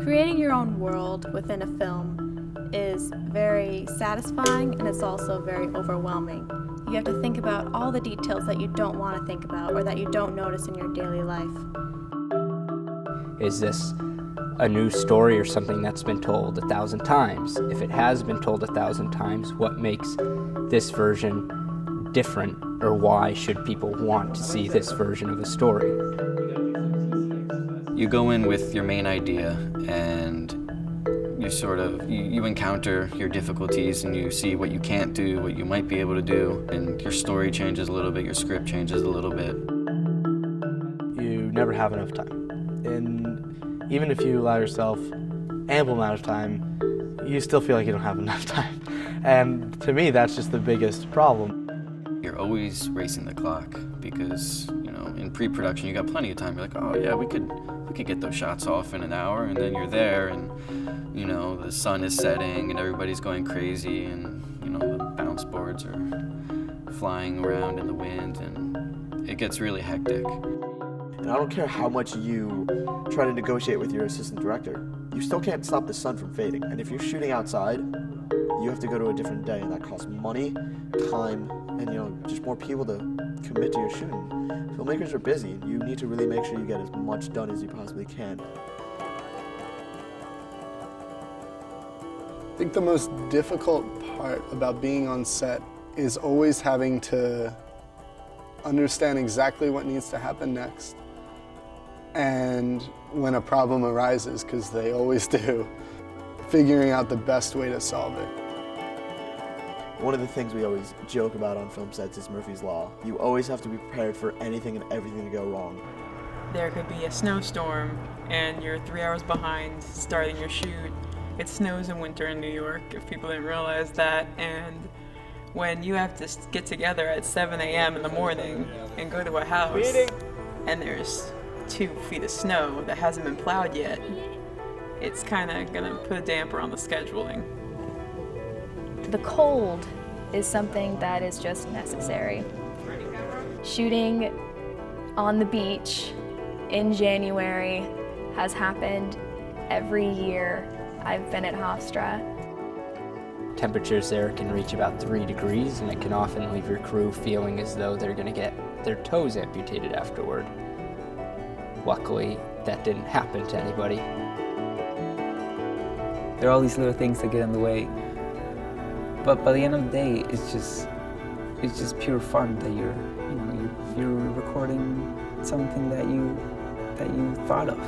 Creating your own world within a film is very satisfying, and it's also very overwhelming. You have to think about all the details that you don't want to think about or that you don't notice in your daily life. Is this a new story or something that's been told 1,000 times? If it has been told 1,000 times, what makes this version different, or why should people want to see this version of a story? You go in with your main idea and you encounter your difficulties and you see what you can't do, what you might be able to do, and your story changes a little bit, your script changes a little bit. You never have enough time. And even if you allow yourself ample amount of time, you still feel like you don't have enough time. And to me, that's just the biggest problem. You're always racing the clock because, in pre-production you got plenty of time. You're like, oh yeah, we could get those shots off in an hour, and then you're there and the sun is setting and everybody's going crazy, and the bounce boards are flying around in the wind, and it gets really hectic. And I don't care how much you try to negotiate with your assistant director, you still can't stop the sun from fading. And if you're shooting outside, you have to go to a different day, and that costs money, time, and just more people to commit to your shooting. Filmmakers are busy, and you need to really make sure you get as much done as you possibly can. I think the most difficult part about being on set is always having to understand exactly what needs to happen next. And when a problem arises, because they always do, figuring out the best way to solve it. One of the things we always joke about on film sets is Murphy's Law. You always have to be prepared for anything and everything to go wrong. There could be a snowstorm and you're 3 hours behind starting your shoot. It snows in winter in New York, if people didn't realize that. And when you have to get together at 7 a.m. in the morning and go to a house and there's 2 feet of snow that hasn't been plowed yet, it's kind of gonna put a damper on the scheduling. The cold is something that is just necessary. Shooting on the beach in January has happened every year I've been at Hofstra. Temperatures there can reach about 3 degrees, and it can often leave your crew feeling as though they're going to get their toes amputated afterward. Luckily, that didn't happen to anybody. There are all these little things that get in the way, but by the end of the day, it's just pure fun that you're recording something that you thought of.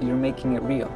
You're making it real.